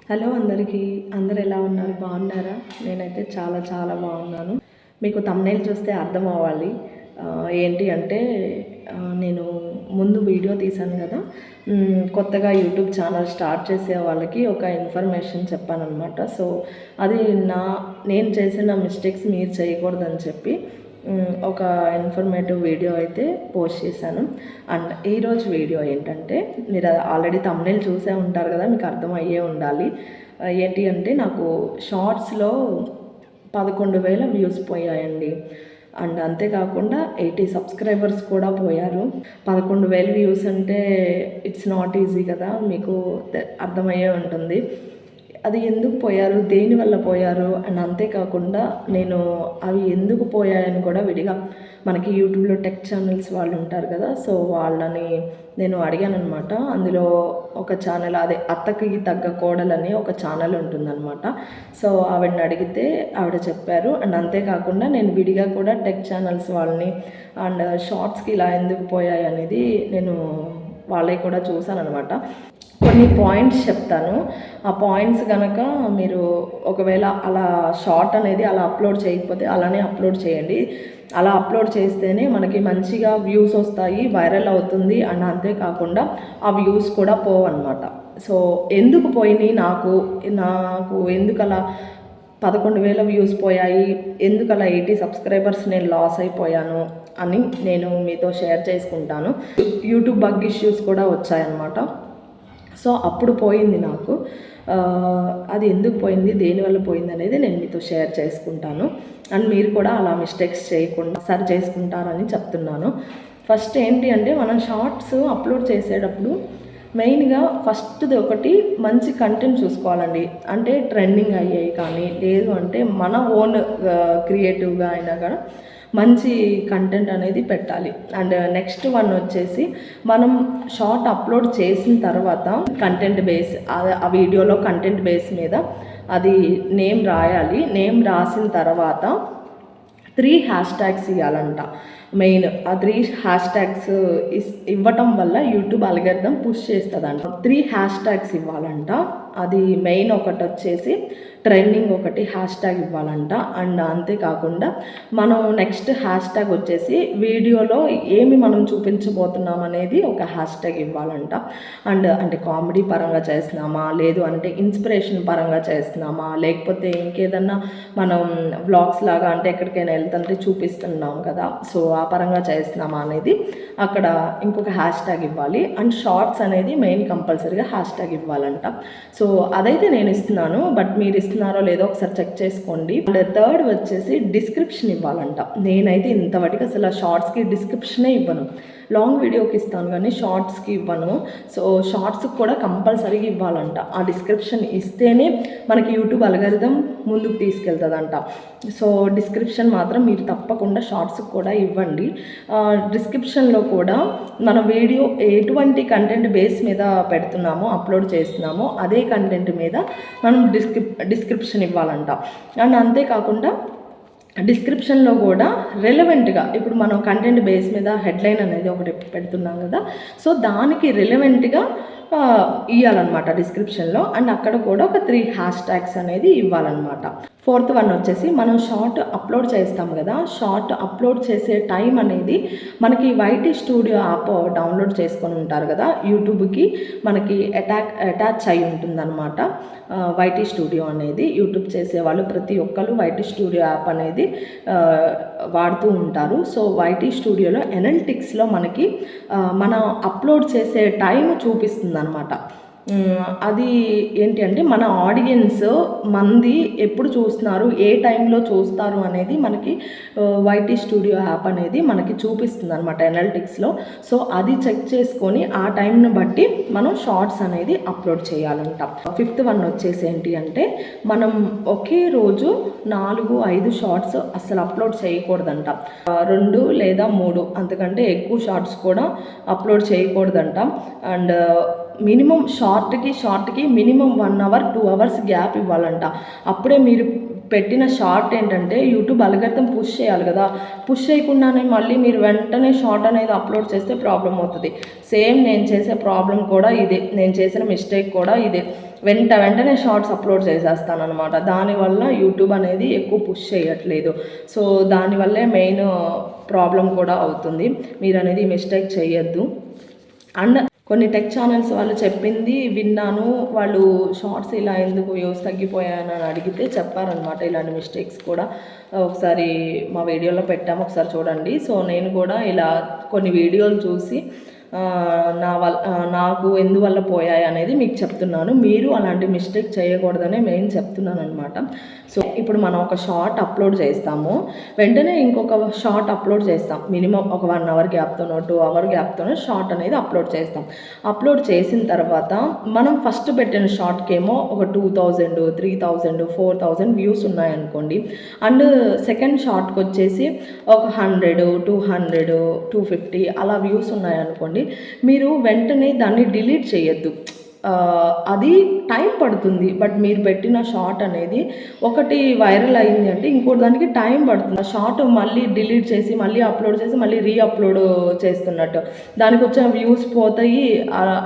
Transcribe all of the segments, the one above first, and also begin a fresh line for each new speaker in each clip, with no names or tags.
Hello అందరికీ. అందరు ఎలా ఉన్నారు? బాగున్నారా? నేనైతే చాలా చాలా బాగున్నాను. మీకు థంబ్‌నెయిల్ చూస్తే అర్థం అవ్వాలి. ఏంటి అంటే నేను ముందు వీడియో తీశాను కదా! కొత్తగా యూట్యూబ్ ఛానల్ స్టార్ట్ చేసే వాళ్ళకి ఒక ఇన్ఫర్మేషన్ చెప్పాననమాట. సో అది నేను చేసిన మిస్టేక్స్ మీరు చేయకూడదని చెప్పి ఒక ఇన్ఫర్మేటివ్ వీడియో అయితే పోస్ట్ చేశాను. అండ్ ఈరోజు వీడియో ఏంటంటే, మీరు ఆల్రెడీ థంబ్‌నెయిల్ చూసే ఉంటారు కదా, మీకు అర్థమయ్యే ఉండాలి. ఏంటి అంటే నాకు షార్ట్స్లో 11,000 వ్యూస్ పోయాయండి. అండ్ అంతేకాకుండా 80 సబ్స్క్రైబర్స్ కూడా పోయారు. 11,000 వ్యూస్ అంటే ఇట్స్ నాట్ ఈజీ కదా, మీకు అర్థమయ్యే ఉంటుంది. అది ఎందుకు పోయారు, దేనివల్ల పోయారు అండ్ అంతేకాకుండా నేను అవి ఎందుకు పోయాయని కూడా విడిగా మనకి యూట్యూబ్లో టెక్ ఛానల్స్ వాళ్ళు ఉంటారు కదా, సో వాళ్ళని నేను అడిగాను అనమాట. అందులో ఒక ఛానల్, అదే అత్తకి తగ్గ కోడలని ఒక ఛానల్ ఉంటుందన్నమాట. సో ఆవిడని అడిగితే ఆవిడ చెప్పారు. అండ్ అంతేకాకుండా నేను విడిగా కూడా టెక్ ఛానల్స్ వాళ్ళని అండ్ షార్ట్స్కి ఇలా ఎందుకు పోయాయి అనేది నేను వాళ్ళవి కూడా చూసాను అనమాట. కొన్ని పాయింట్స్ చెప్తాను. ఆ పాయింట్స్ కనుక మీరు ఒకవేళ అలా షార్ట్ అనేది అలా అప్లోడ్ చేయకపోతే అలానే అప్లోడ్ చేయండి. అలా అప్లోడ్ చేస్తేనే మనకి మంచిగా వ్యూస్ వస్తాయి, వైరల్ అవుతుంది. అండ్ అంతేకాకుండా ఆ వ్యూస్ కూడా పోవన్నమాట. సో ఎందుకు పోయినాయి, నాకు ఎందుకు అలా 11,000 వ్యూస్ పోయాయి, ఎందుకు అలా 80 సబ్స్క్రైబర్స్ నేను లాస్ అయిపోయాను అని నేను మీతో షేర్ చేసుకుంటాను. యూట్యూబ్ బగ్ ఇష్యూస్ కూడా వచ్చాయన్నమాట. సో అప్పుడు పోయింది నాకు. అది ఎందుకు పోయింది, దేనివల్ల పోయింది అనేది నేను మీతో షేర్ చేసుకుంటాను. అండ్ మీరు కూడా అలా మిస్టేక్స్ చేయకుండా సరి చేసుకుంటారని చెప్తున్నాను. ఫస్ట్ ఏంటి అంటే, మనం షార్ట్స్ అప్లోడ్ చేసేటప్పుడు మెయిన్గా ఫస్ట్ది ఒకటి మంచి కంటెంట్ చూసుకోవాలండి. అంటే ట్రెండింగ్ అయ్యాయి కానీ, లేదు అంటే మన ఓన్ క్రియేటివ్గా అయినా కూడా మంచి కంటెంట్ అనేది పెట్టాలి. అండ్ నెక్స్ట్ వన్ వచ్చేసి, మనం షార్ట్ అప్లోడ్ చేసిన తర్వాత కంటెంట్ బేస్, ఆ వీడియోలో కంటెంట్ బేస్ మీద అది నేమ్ రాయాలి. నేమ్ రాసిన తర్వాత 3 హ్యాష్ ట్యాగ్స్ ఇవ్వాలంట. మెయిన్ ఆ 3 హ్యాష్ ట్యాగ్స్ ఇవ్వటం వల్ల యూట్యూబ్ అల్గోరిథం పుష్ చేస్తుందంట. 3 హ్యాష్ ట్యాగ్స్ ఇవ్వాలంట. అది మెయిన్ ఒకటి వచ్చేసి ట్రెండింగ్ ఒకటి హ్యాష్ ట్యాగ్ ఇవ్వాలంట. అండ్ అంతేకాకుండా మనం నెక్స్ట్ హ్యాష్ ట్యాగ్ వచ్చేసి వీడియోలో ఏమి మనం చూపించబోతున్నాం అనేది ఒక హ్యాష్ ట్యాగ్ ఇవ్వాలంట. అండ్ అంటే కామెడీ పరంగా చేస్తున్నామా, లేదు అంటే ఇన్స్పిరేషన్ పరంగా చేస్తున్నామా, లేకపోతే ఇంకేదన్నా మనం వ్లాగ్స్ లాగా అంటే ఎక్కడికైనా వెళ్తుంటే చూపిస్తున్నాం కదా, సో ఆ పరంగా చేస్తున్నామా అనేది అక్కడ ఇంకొక హ్యాష్ ట్యాగ్ ఇవ్వాలి. అండ్ షార్ట్స్ అనేది మెయిన్ కంపల్సరీగా హ్యాష్ ట్యాగ్ ఇవ్వాలంట. సో అదైతే నేను ఇస్తున్నాను, బట్ మీరు ఇస్తున్నారో లేదో ఒకసారి చెక్ చేసుకోండి. అండ్ థర్డ్ వచ్చేసి డిస్క్రిప్షన్ ఇవ్వాలంట. నేనైతే ఇంతవరకు అసలు షార్ట్స్కి డిస్క్రిప్షనే ఇవ్వను. లాంగ్ వీడియోకి ఇస్తాను కానీ షార్ట్స్కి ఇవ్వను. సో షార్ట్స్కి కూడా కంపల్సరీగా ఇవ్వాలంట. ఆ డిస్క్రిప్షన్ ఇస్తేనే మనకి యూట్యూబ్ అల్గోరిథం ముందుకు తీసుకెళ్తుందంట. సో డిస్క్రిప్షన్ మాత్రం మీరు తప్పకుండా షార్ట్స్కి కూడా ఇవ్వండి. డిస్క్రిప్షన్లో కూడా మన వీడియో ఎటువంటి కంటెంట్ బేస్ మీద పెడుతున్నామో, అప్లోడ్ చేస్తున్నామో అదే కంటెంట్ మీద మనం డిస్క్రిప్షన్ ఇవ్వాలంట. అండ్ అంతేకాకుండా డిస్క్రిప్షన్లో కూడా రెలవెంట్గా, ఇప్పుడు మనం కంటెంట్ బేస్ మీద హెడ్లైన్ అనేది ఒకటి పెడుతున్నాం కదా, సో దానికి రెలవెంట్గా ఇవ్వాలన్నమాట డిస్క్రిప్షన్లో. అండ్ అక్కడ కూడా ఒక 3 హ్యాష్ ట్యాగ్స్ అనేది ఇవ్వాలన్నమాట. ఫోర్త్ వన్ వచ్చేసి, మనం షార్ట్ అప్లోడ్ చేస్తాం కదా, షార్ట్ అప్లోడ్ చేసే టైం అనేది మనకి వైటీ స్టూడియో యాప్ డౌన్లోడ్ చేసుకొని ఉంటారు కదా, యూట్యూబ్కి మనకి అటాచ్ అయి ఉంటుందన్నమాట. వైటీ స్టూడియో అనేది యూట్యూబ్ చేసేవాళ్ళు ప్రతి ఒక్కరు వైటీ స్టూడియో యాప్ అనేది వాడుతూ ఉంటారు. సో వైటీ స్టూడియోలో ఎనలిటిక్స్లో మనకి మనం అప్లోడ్ చేసే టైం చూపిస్తుంది అనమాట. అది ఏంటి అంటే, మన ఆడియన్స్ మంది ఎప్పుడు చూస్తున్నారు, ఏ టైంలో చూస్తారు అనేది మనకి వైటీ స్టూడియో యాప్ అనేది మనకి చూపిస్తుంది అనమాట ఎనలిటిక్స్లో. సో అది చెక్ చేసుకొని ఆ టైంని బట్టి మనం షార్ట్స్ అనేది అప్లోడ్ చేయాలంట. ఫిఫ్త్ వన్ వచ్చేసి ఏంటి అంటే, మనం ఒకే రోజు 4-5 షార్ట్స్ అసలు అప్లోడ్ చేయకూడదంట. 2 లేదా 3 అంతకంటే ఎక్కువ షార్ట్స్ కూడా అప్లోడ్ చేయకూడదంట. అండ్ మినిమం షార్ట్కి మినిమం 1 hour 2 hours గ్యాప్ ఇవ్వాలంట. అప్పుడే మీరు పెట్టిన షార్ట్ ఏంటంటే యూట్యూబ్ అల్గోరిథం పుష్ చేయాలి కదా, పుష్ చేయకుండానే మళ్ళీ మీరు వెంటనే షార్ట్ అనేది అప్లోడ్ చేస్తే ప్రాబ్లం అవుతుంది. సేమ్ నేను చేసే ప్రాబ్లం కూడా ఇదే, నేను చేసిన మిస్టేక్ కూడా ఇదే. వెంటనే షార్ట్స్ అప్లోడ్ చేసేస్తాను అనమాట. దానివల్ల యూట్యూబ్ అనేది ఎక్కువ పుష్ చేయట్లేదు. సో దానివల్లే మెయిన్ ప్రాబ్లం కూడా అవుతుంది. మీరు అనేది మిస్టేక్ చేయొద్దు. అండ్ కొన్ని టెక్ ఛానల్స్ వాళ్ళు చెప్పింది విన్నాను, వాళ్ళు షార్ట్స్ ఇలా ఎందుకు వ్యూస్ తగ్గిపోయాయని అడిగితే చెప్పారనమాట. ఇలాంటి మిస్టేక్స్ కూడా ఒకసారి మా వీడియోలో పెట్టాము, ఒకసారి చూడండి. సో నేను కూడా ఇలా కొన్ని వీడియోలు చూసి నాకు ఎందువల్ల పోయాయి అనేది మీకు చెప్తున్నాను. మీరు అలాంటి మిస్టేక్ చేయకూడదనే మెయిన్ చెప్తున్నాను అనమాట. సో ఇప్పుడు మనం ఒక షార్ట్ అప్లోడ్ చేస్తాము, వెంటనే ఇంకొక షార్ట్ అప్లోడ్ చేస్తాం. మినిమం ఒక 1 అవర్ గ్యాప్తోనో 2 అవర్ గ్యాప్తోనో షార్ట్ అనేది అప్లోడ్ చేస్తాం. అప్లోడ్ చేసిన తర్వాత మనం ఫస్ట్ పెట్టిన షార్ట్కేమో ఒక 2000, 3000, 4000 వ్యూస్ ఉన్నాయనుకోండి. అండ్ సెకండ్ షార్ట్కి వచ్చేసి ఒక 100, 200, 250 అలా వ్యూస్ ఉన్నాయనుకోండి. మీరు వెంటనే దాన్ని డిలీట్ చేయొద్దు. అది టైం పడుతుంది. బట్ మీరు పెట్టిన షార్ట్ అనేది ఒకటి వైరల్ అయింది అంటే ఇంకోటి దానికి టైం పడుతుంది. ఆ షార్ట్ మళ్ళీ డిలీట్ చేసి మళ్ళీ అప్లోడ్ చేసి మళ్ళీ అప్లోడ్ చేస్తున్నట్టు దానికి వచ్చిన వ్యూస్ పోతాయి.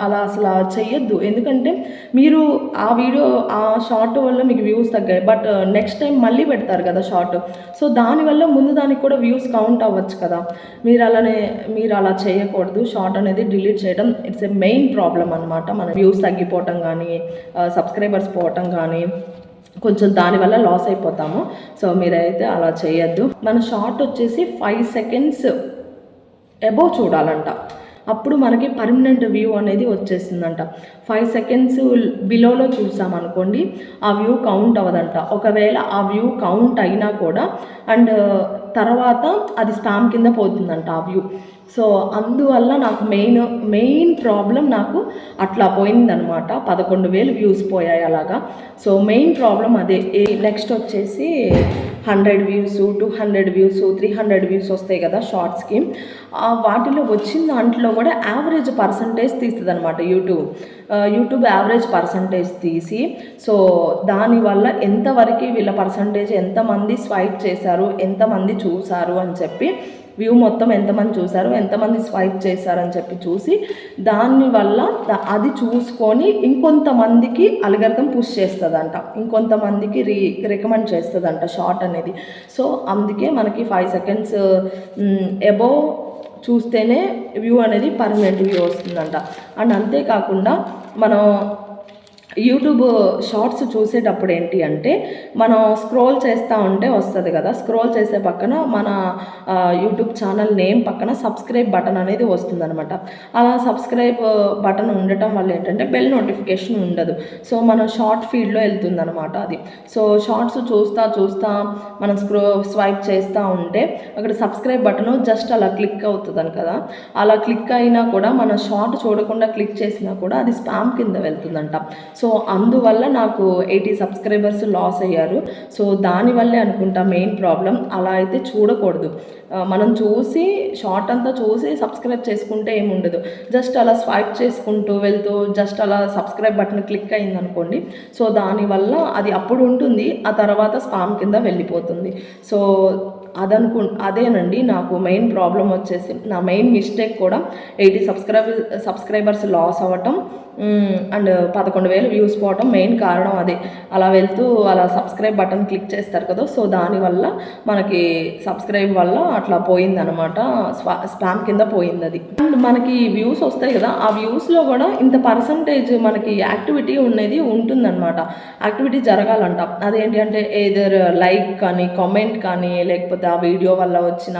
అలా అసలు చెయ్యొద్దు. ఎందుకంటే మీరు ఆ వీడియో ఆ షార్ట్ వల్ల మీకు వ్యూస్ తగ్గాయి, బట్ నెక్స్ట్ టైం మళ్ళీ పెడతారు కదా షార్ట్. సో దానివల్ల ముందు దానికి కూడా వ్యూస్ కౌంట్ అవ్వచ్చు కదా. మీరు అలా చేయకూడదు. షార్ట్ అనేది డిలీట్ చేయడం ఇట్స్ ఎ మెయిన్ ప్రాబ్లం అనమాట. మన వ్యూస్ తగ్గిపోవటం కానీ, సబ్స్క్రైబర్స్ పోవటం కానీ కొంచెం దానివల్ల లాస్ అయిపోతాము. సో మీరైతే అలా చేయొద్దు. మన షార్ట్ వచ్చేసి 5 సెకండ్స్ అబోవ్ చూడాలంట. అప్పుడు మనకి పర్మనెంట్ వ్యూ అనేది వచ్చేసిందంట. 5 సెకండ్స్ బిలోలో చూసామనుకోండి ఆ వ్యూ కౌంట్ అవ్వదంట. ఒకవేళ ఆ వ్యూ కౌంట్ అయినా కూడా అండ్ తర్వాత అది స్పామ్ కింద పోతుందంట ఆ వ్యూ. సో అందువల్ల నాకు మెయిన్ ప్రాబ్లం నాకు అట్లా పోయిందనమాట. 11,000 వ్యూస్ పోయాయి అలాగా. సో మెయిన్ ప్రాబ్లం అదే. నెక్స్ట్ వచ్చేసి 100 వ్యూస్, 200 వ్యూస్, 300 వ్యూస్ వస్తాయి కదా షార్ట్స్కి. వాటిలో వచ్చిన దాంట్లో కూడా యావరేజ్ పర్సంటేజ్ తీస్తుంది అనమాట యూట్యూబ్ యావరేజ్ పర్సంటేజ్ తీసి, సో దానివల్ల ఎంతవరకు వీళ్ళ పర్సంటేజ్ ఎంతమంది స్వైప్ చేశారు, ఎంతమంది చూశారు అని చెప్పి, వ్యూ మొత్తం ఎంతమంది చూశారు, ఎంతమంది స్వైప్ చేశారని చెప్పి చూసి దానివల్ల అది చూసుకొని ఇంకొంతమందికి అల్గోరిథం పుష్ చేస్తుందంట, ఇంకొంతమందికి రికమెండ్ చేస్తుందంట షార్ట్ అనేది. సో అందుకే మనకి 5 సెకండ్స్ అబోవ్ చూస్తేనే వ్యూ అనేది పర్మనెంట్ వ్యూ వస్తుందంట. అండ్ అంతేకాకుండా మనం యూట్యూబ్ షార్ట్స్ చూసేటప్పుడు ఏంటి అంటే మనం స్క్రోల్ చేస్తూ ఉంటే వస్తుంది కదా, స్క్రోల్ చేసే పక్కన మన యూట్యూబ్ ఛానల్ నేమ్ పక్కన సబ్స్క్రైబ్ బటన్ అనేది వస్తుందన్నమాట. అలా సబ్స్క్రైబ్ బటన్ ఉండటం వల్ల ఏంటంటే బెల్ నోటిఫికేషన్ ఉండదు. సో మన షార్ట్ ఫీడ్లో వెళ్తుందన్నమాట అది. సో షార్ట్స్ చూస్తా మనం స్వైప్ చేస్తూ ఉంటే అక్కడ సబ్స్క్రైబ్ బటన్ జస్ట్ అలా క్లిక్ అవుతుందని కదా, అలా క్లిక్ అయినా కూడా మన షార్ట్ చూడకుండా క్లిక్ చేసినా కూడా అది స్పామ్ కింద వెళ్తుందంట. సో అందువల్ల నాకు 80 సబ్స్క్రైబర్స్ లాస్ అయ్యారు. సో దానివల్లే అనుకుంటా మెయిన్ ప్రాబ్లం. అలా అయితే చూడకూడదు. మనం చూసి షార్ట్ అంతా చూసి సబ్స్క్రైబ్ చేసుకుంటే ఏముండదు. జస్ట్ అలా స్వైప్ చేసుకుంటూ వెళ్తూ జస్ట్ అలా సబ్స్క్రైబ్ బటన్ క్లిక్ అయిందనుకోండి, సో దానివల్ల అది అప్పుడు ఉంటుంది, ఆ తర్వాత స్పామ్ కింద వెళ్ళిపోతుంది. సో అదేనండి నాకు మెయిన్ ప్రాబ్లం వచ్చేసి. నా మెయిన్ మిస్టేక్ కూడా 80 సబ్స్క్రైబర్స్ లాస్ అవ్వటం అండ్ 11,000 వ్యూస్ పోవటం మెయిన్ కారణం అదే. అలా వెళ్తూ అలా సబ్స్క్రైబ్ బటన్ క్లిక్ చేస్తారు కదా, సో దానివల్ల మనకి సబ్స్క్రైబ్ వల్ల అట్లా పోయిందనమాట, స్పామ్ కింద పోయింది అది. అండ్ మనకి వ్యూస్ వస్తాయి కదా, ఆ వ్యూస్లో కూడా ఇంత పర్సంటేజ్ మనకి యాక్టివిటీ అనేది ఉంటుందన్నమాట. యాక్టివిటీ జరగాలంట. అదేంటి అంటే ఏదర్ లైక్ కానీ, కామెంట్ కానీ, లేకపోతే ఆ వీడియో వల్ల వచ్చిన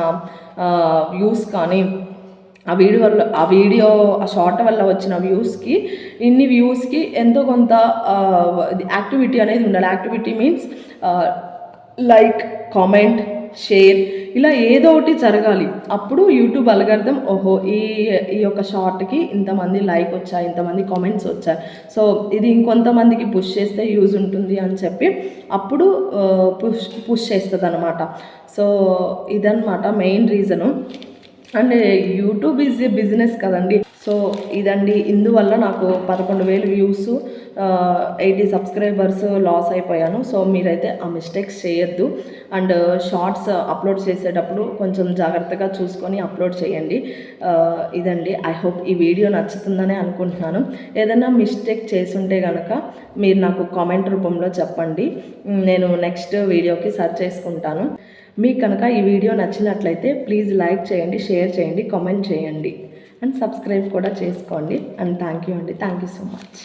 వ్యూస్ కానీ, ఆ షార్ట్ వల్ల వచ్చిన వ్యూస్కి ఇన్ని వ్యూస్కి ఎంతో కొంత యాక్టివిటీ అనేది ఉండాలి. Activity means like, comment, share ఇలా ఏదో ఒకటి జరగాలి. అప్పుడు యూట్యూబ్ అల్గోరిథం ఓహో ఈ యొక్క షార్ట్కి ఇంతమంది లైక్ వచ్చాయి, ఇంతమంది కామెంట్స్ వచ్చాయి, సో ఇది ఇంకొంతమందికి పుష్ చేస్తే యూజ్ ఉంటుంది అని చెప్పి అప్పుడు పుష్ చేస్తుంది అనమాట. సో ఇదన్నమాట main reason. And YouTube is a business కదండి. సో ఇదండి, ఇందువల్ల నాకు 11,000 వ్యూస్ 80 సబ్స్క్రైబర్స్ లాస్ అయిపోయాను. సో మీరైతే ఆ మిస్టేక్స్ చేయొద్దు. అండ్ షార్ట్స్ అప్లోడ్ చేసేటప్పుడు కొంచెం జాగ్రత్తగా చూసుకొని అప్లోడ్ చేయండి. ఇదండి. ఐ హోప్ ఈ వీడియో నచ్చుతుందని అనుకుంటున్నాను. ఏదైనా మిస్టేక్ చేసుంటే కనుక మీరు నాకు కామెంట్ రూపంలో చెప్పండి. నేను నెక్స్ట్ వీడియోకి సర్చ్ చేసుకుంటాను. మీకు కనుక ఈ వీడియో నచ్చినట్లయితే ప్లీజ్ లైక్ చేయండి, షేర్ చేయండి, కామెంట్ చేయండి అండ్ సబ్స్క్రైబ్ కూడా చేసుకోండి. అండ్ థ్యాంక్ యూ అండి. Thank you so much.